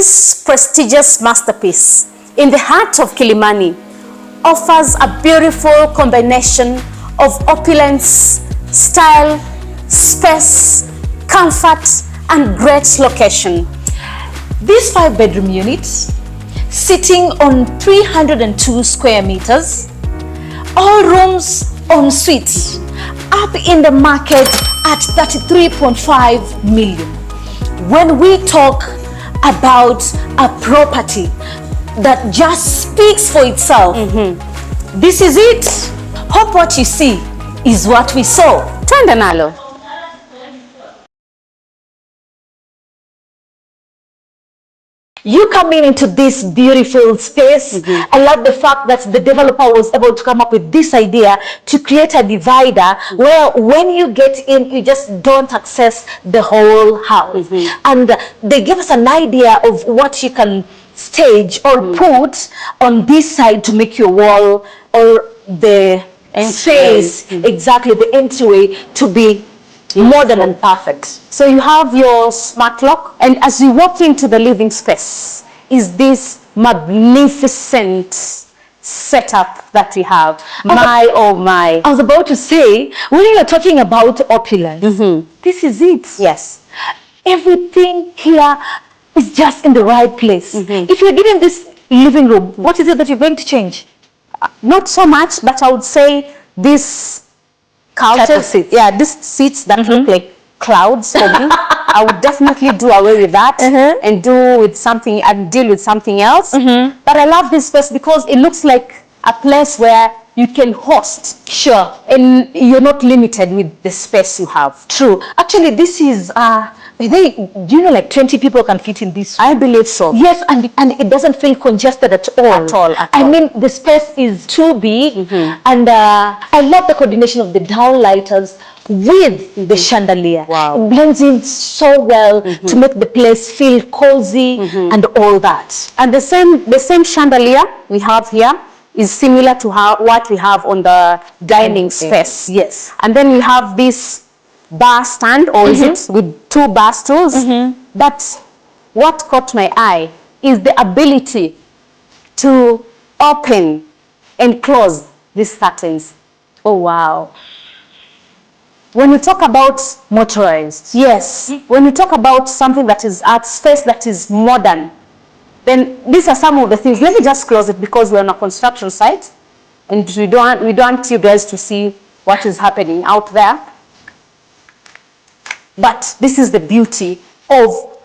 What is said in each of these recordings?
This prestigious masterpiece in the heart of Kilimani offers a beautiful combination of opulence, style, space, comfort, and great location. This 5-bedroom unit, sitting on 302 square meters, all rooms en suite, up in the market at 33.5 million. When we talk about a property that just speaks for itself, this is it. Hope what you see is what we saw. Twende nalo. You come into this beautiful space. I love the fact that the developer was able to come up with this idea to create a divider where when you get in, you just don't access the whole house. And they give us an idea of what you can stage or put on this side to make your wall or the space, exactly the entryway, to be modern and perfect. So you have your smart lock, and as you walk into the living space is this magnificent setup that we have. Oh my. I was about to say, when you're talking about opulence, this is it. Yes. Everything here is just in the right place. If you're given this living room, what is it that you're going to change? Not so much, but I would say this couches, these seats that look like clouds for me, I would definitely do away with that and deal with something else. But I love this space because it looks like a place where you can host. Sure. And you're not limited with the space you have. True. Actually, this is do you know, like 20 people can fit in this room? I believe so. Yes, and it doesn't feel congested at all. I mean, the space is too big, and I love the coordination of the downlighters with the chandelier. Wow. It blends in so well to make the place feel cozy and all that. And the same chandelier we have here is similar to what we have on the dining space. Yes. And then we have this bar stand, or is it with 2 bar stools? That's what caught my eye, is the ability to open and close these curtains. Oh wow. When we talk about motorized, yes, when we talk about something that is art space that is modern, then these are some of the things. Let me just close it because we're on a construction site and we don't want you guys to see what is happening out there. But this is the beauty of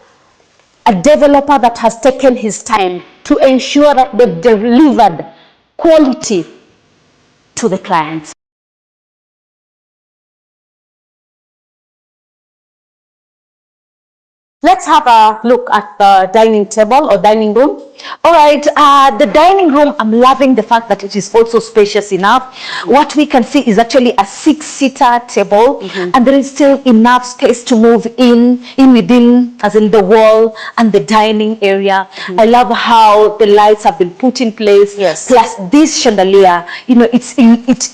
a developer that has taken his time to ensure that they've delivered quality to the clients. Let's have a look at the dining table or dining room. All right, the dining room, I'm loving the fact that it is also spacious enough. What we can see is actually a 6-seater table, and there is still enough space to move in within, as in the wall and the dining area. I love how the lights have been put in place. Yes. Plus this chandelier, you know, it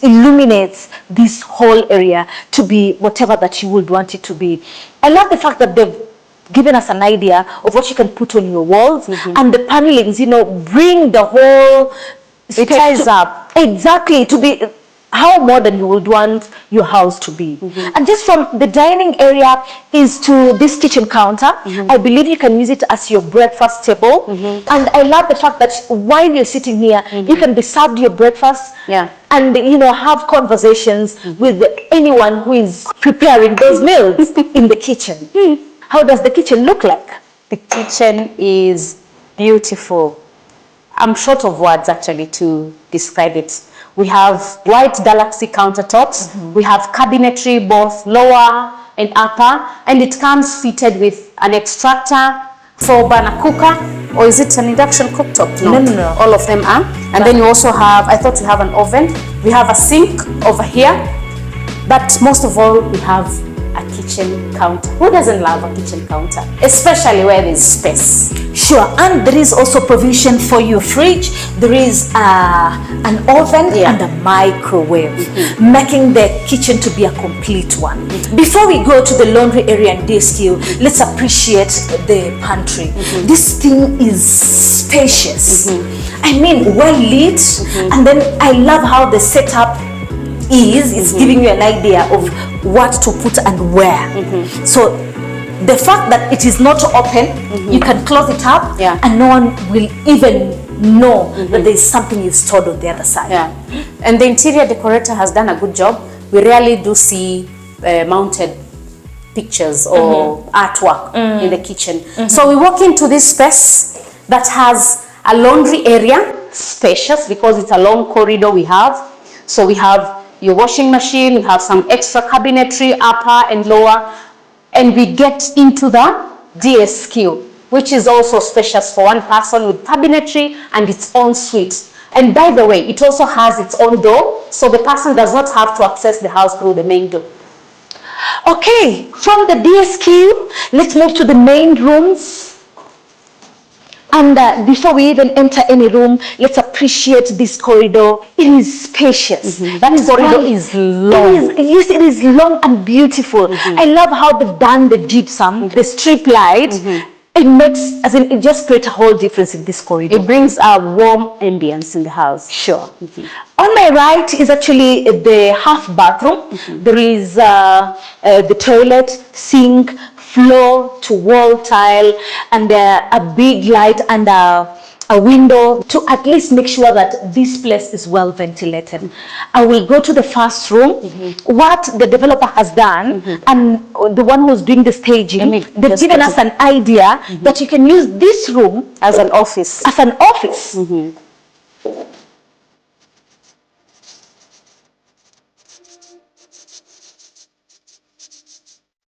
illuminates this whole area to be whatever that you would want it to be. I love the fact that they've given us an idea of what you can put on your walls, and the panelings, you know, bring the whole It ties up. Exactly, to be how modern you would want your house to be. And just from the dining area is to this kitchen counter, I believe you can use it as your breakfast table. And I love the fact that while you're sitting here, you can be served your breakfast and, you know, have conversations with anyone who is preparing those meals in the kitchen. How does the kitchen look like? The kitchen is beautiful. I'm short of words actually to describe it. We have white Galaxy countertops. We have cabinetry, both lower and upper, and it comes fitted with an extractor, 4-burner cooker, or is it an induction cooktop? No. All of them are. And then you also have, I thought we have an oven. We have a sink over here, but most of all, we have a kitchen counter. Who doesn't love a kitchen counter? Especially where there's space. Sure, and there is also provision for your fridge. There is an oven and a microwave, making the kitchen to be a complete one. Before we go to the laundry area and DSQ, let's appreciate the pantry. This thing is spacious. I mean, well lit, and then I love how the setup is giving you an idea of what to put and where. So the fact that it is not open, you can close it up and no one will even know that there is something is stored on the other side. And the interior decorator has done a good job. We rarely do see mounted pictures or artwork in the kitchen. So we walk into this space that has a laundry area, spacious because it's a long corridor we have. So we have your washing machine, we have some extra cabinetry, upper and lower, and we get into the DSQ, which is also spacious for one person with cabinetry and its own suite. And by the way, it also has its own door, so the person does not have to access the house through the main door. Okay, from the DSQ, let's move to the main rooms. And before we even enter any room, let's appreciate this corridor. It is spacious. That corridor is long. Yes, it is long and beautiful. I love how they've done the gypsum, the strip light. It makes, it just creates a whole difference in this corridor. It brings a warm ambience in the house. Sure. On my right is actually the half bathroom. There is the toilet, sink, floor to wall tile, and a big light and a window to at least make sure that this place is well ventilated. I will go to the first room. What the developer has done, and the one who's doing the staging, they've given us an idea that you can use this room as an office. As an office.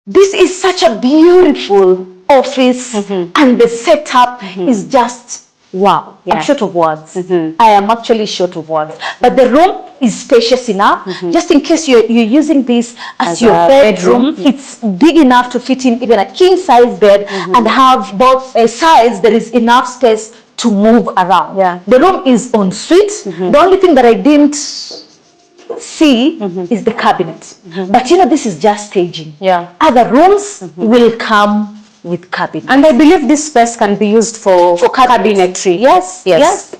This is such a beautiful office, and the setup is just wow. I'm short of words. I am actually short of words. But the room is spacious enough, just in case you're using this as your bedroom. It's big enough to fit in even a king size bed and have both sides. There is enough space to move around. The room is en suite. The only thing that I didn't see is the cabinet, but this is just staging. Other rooms will come with cabinet, and I believe this space can be used for cabinetry. Yes.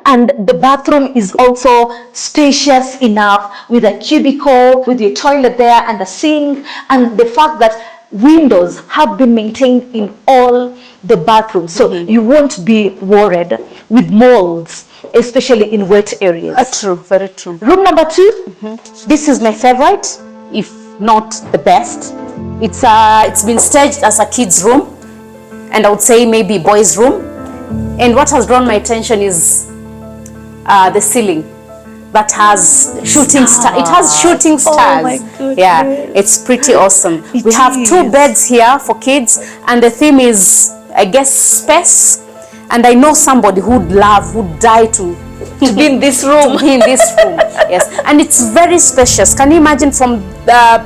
And the bathroom is also spacious enough with a cubicle, with your toilet there and a sink, and the fact that windows have been maintained in all the bathrooms, so you won't be worried with molds, especially in wet areas. True, very true. Room number 2. This is my favorite, if not the best. It's been staged as a kid's room, and I would say maybe boys' room. And what has drawn my attention is the ceiling that has shooting stars. It has shooting stars. Oh my goodness. Yeah, it's pretty awesome. We have 2 beds here for kids, and the theme is, I guess, space. And I know somebody who'd die to be in this room. Yes, and it's very spacious. Can you imagine from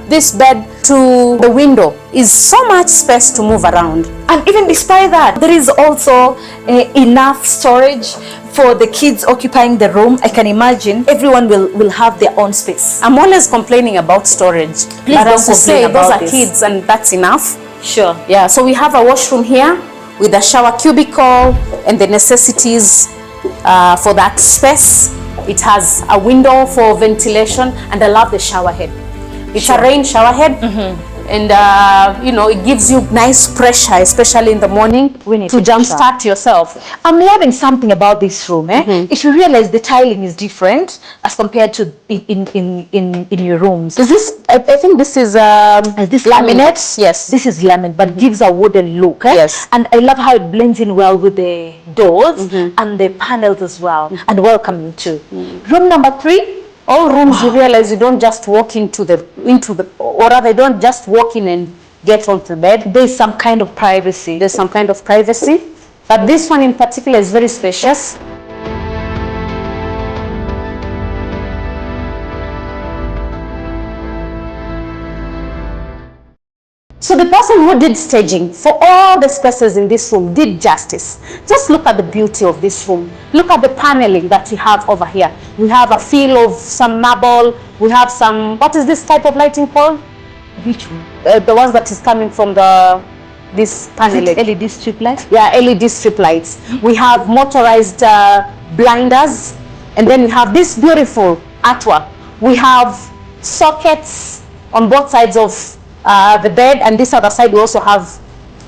this bed to the window is so much space to move around. And even despite that, there is also enough storage for the kids occupying the room. I can imagine everyone will have their own space. I'm always complaining about storage. Please don't say complain those about are this. kids and that's enough. Sure. Yeah, so we have a washroom here with a shower cubicle and the necessities for that space. It has a window for ventilation, and I love the shower head. It's a rain shower head. And it gives you nice pressure, especially in the morning, to jumpstart yourself. I'm loving something about this room. If you realize the tiling is different as compared to in your rooms. Is this? I think this is this laminate. Yes, this is laminate, but gives a wooden look. Yes, and I love how it blends in well with the doors and the panels as well. And welcoming too. Room number 3. All rooms, you realize you don't just walk into the, or rather, don't just walk in and get onto the bed. There's some kind of privacy. There's some kind of privacy. But this one in particular is very spacious. So the person who did staging for all the spaces in this room did justice. Just look at the beauty of this room. Look at the paneling that we have over here. We have a feel of some marble. We have some, what is this type of lighting called? Which one? The ones that is coming from this paneling. LED strip lights? Yeah, LED strip lights. We have motorized blinders. And then we have this beautiful artwork. We have sockets on both sides of the bed, and this other side we also have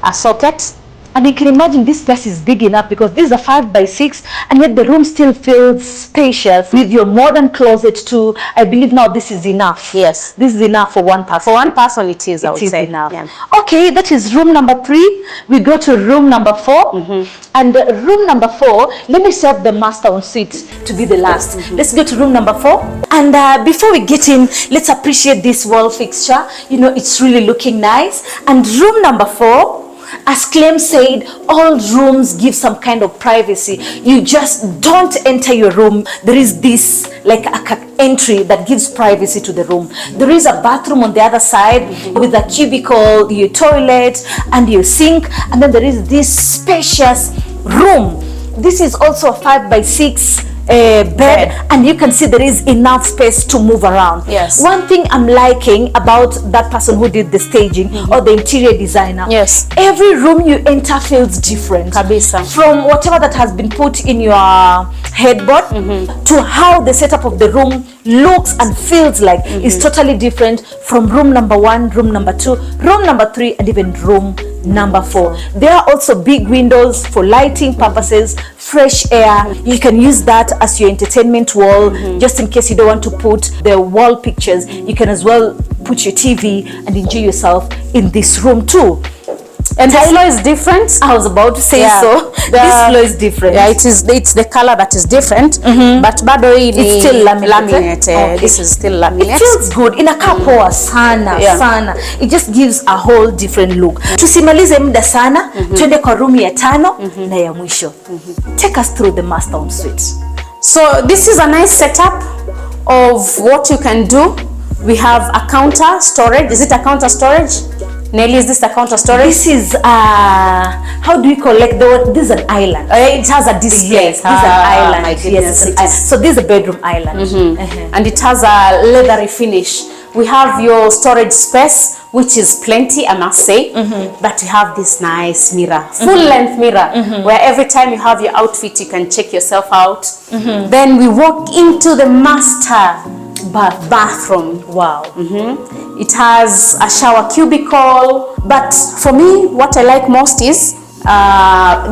a socket. And you can imagine this place is big enough because this is a 5x6, and yet the room still feels spacious with your modern closet too. I believe now this is enough. Yes. This is enough for one person. For one person it is, I would say. Enough. Yeah. Okay, that is room number 3. We go to room number 4. And room number 4, let me set the master en suite to be the last. Let's go to room number 4. And before we get in, let's appreciate this wall fixture. You know, it's really looking nice. And room number 4, as Clem said, all rooms give some kind of privacy. You just don't enter your room. There is this like a entry that gives privacy to the room. There is a bathroom on the other side with a cubicle, your toilet and your sink, and then there is this spacious room. This is also a 5x6 bed, and you can see there is enough space to move around. Yes. One thing I'm liking about that person who did the staging or the interior designer, yes, every room you enter feels different. Kabisa. From whatever that has been put in your headboard to how the setup of the room looks and feels like is totally different from room number 1, room number 2, room number 3, and even room number 4. There are also big windows for lighting purposes, fresh air. You can use that as your entertainment wall, just in case you don't want to put the wall pictures. You can as well put your TV and enjoy yourself in this room too. And the floor is different. I was about to say so. This floor is different. Yeah, it's the color that is different, but bado it's still laminated. Okay. This is still laminated. It feels good. Inakaa poa sana sana. It just gives a whole different look. Tusimalize muda sana, twende kwa room ya 5 na ya mwisho. Take us through the master en suite. So this is a nice setup of what you can do. We have a counter storage. Is it a counter storage? Nelly, is this the counter storage? This is how do we collect this is an island. It has a display. Yes, this is an island. My goodness, yes, so this is a bedroom island. And it has a leathery finish. We have your storage space, which is plenty, I must say. But you have this nice mirror, full length mirror, where every time you have your outfit, you can check yourself out. Then we walk into the master bathroom. Wow. It has a shower cubicle, but for me what I like most is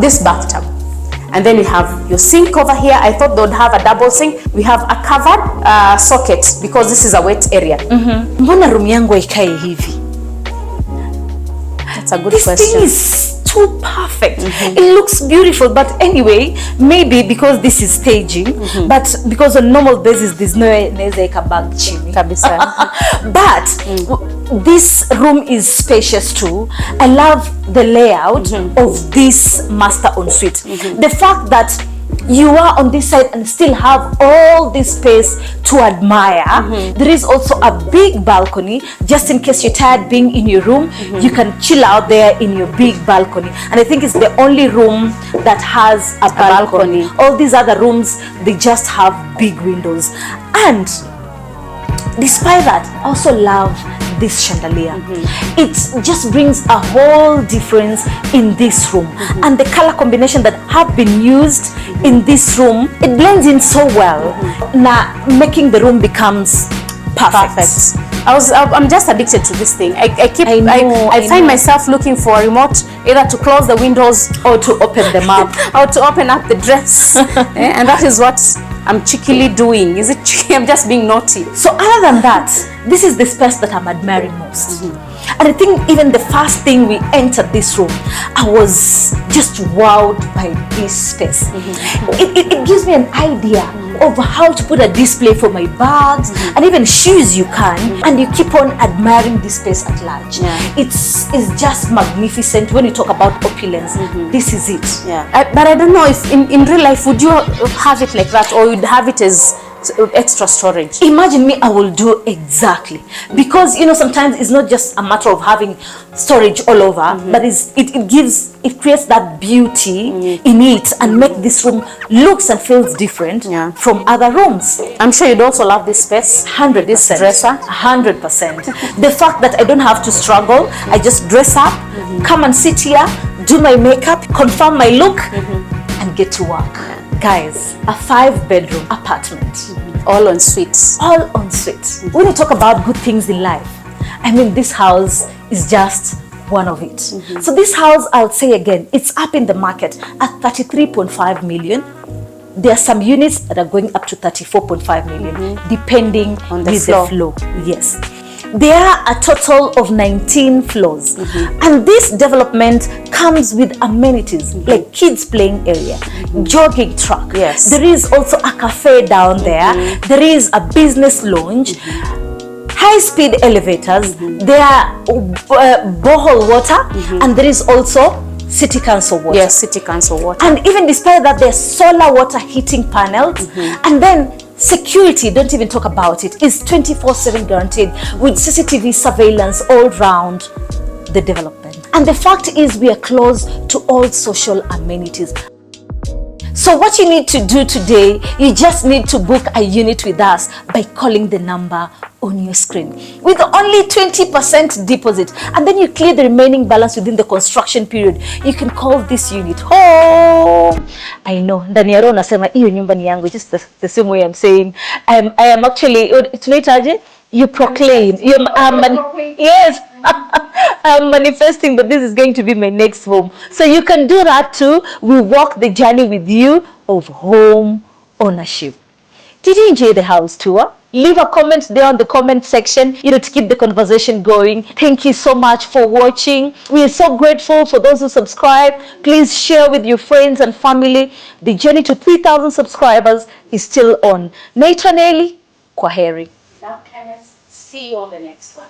this bathtub. And then we have your sink over here. I thought they would have a double sink. We have a covered socket because this is a wet area. Mbona room yangu ikae hivi? That's a good question. This thing is too perfect. It looks beautiful, but anyway, maybe because this is staging, but because on normal basis there's no neza eka bag chini. But this room is spacious too. I love the layout of this master en suite. The fact that you are on this side and still have all this space to admire. There is also a big balcony, just in case you're tired being in your room, you can chill out there in your big balcony. And I think it's the only room that has a balcony. All these other rooms, they just have big windows. And despite that, I also love this chandelier. It just brings a whole difference in this room. And the color combination that have been used in this room, it blends in so well, now making the room becomes perfect. I'm just addicted to this thing. I find myself looking for a remote, either to close the windows or to open them up or to open up the dress. And that is what I'm cheekily doing. Is it cheeky? I'm just being naughty. So other than that, this is the space that I'm admiring most. And I think even the first thing we entered this room, I was just wowed by this space. It gives me an idea of how to put a display for my bags and even shoes you can, and you keep on admiring this space at large. It's just magnificent. When you talk about opulence, this is it. But I don't know if in real life would you have it like that, or you'd have it as extra storage? Imagine me, I will do exactly, because you know sometimes it's not just a matter of having storage all over, but it creates that beauty in it and make this room looks and feels different from other rooms. I'm sure you'd also love this space. 100%. This dresser. 100%. The fact that I don't have to struggle, I just dress up, come and sit here, do my makeup, confirm my look, and get to work. Guys, a 5-bedroom apartment. All en suite. All en suite. When you talk about good things in life, I mean, this house is just one of it. So this house, I'll say again, it's up in the market at 33.5 million. There are some units that are going up to 34.5 million, depending on the floor. Yes. There are a total of 19 floors, and this development comes with amenities like kids playing area, jogging track. Yes. There is also a cafe down there. There is a business lounge, high-speed elevators. There are borehole water, and there is also city council water. Yes, city council water. And even despite that, there's solar water heating panels, and then security, don't even talk about it, is 24/7 guaranteed with CCTV surveillance all round the development. And the fact is we are close to all social amenities. So what you need to do today, you just need to book a unit with us by calling the number on your screen with only 20% deposit, and then you clear the remaining balance within the construction period. You can call this unit home. I know ndani ya roho nasema hiyo nyumba ni yangu, just the same way I'm saying I am actually tunaitaje, you proclaim yes. I'm manifesting that this is going to be my next home. So you can do that too. We walk the journey with you of home ownership. Did you enjoy the house tour? Leave a comment there on the comment section, to keep the conversation going. Thank you so much for watching. We are so grateful for those who subscribe. Please share with your friends and family. The journey to 3,000 subscribers is still on. Naitwa Nelly, kwaheri. See you on the next one.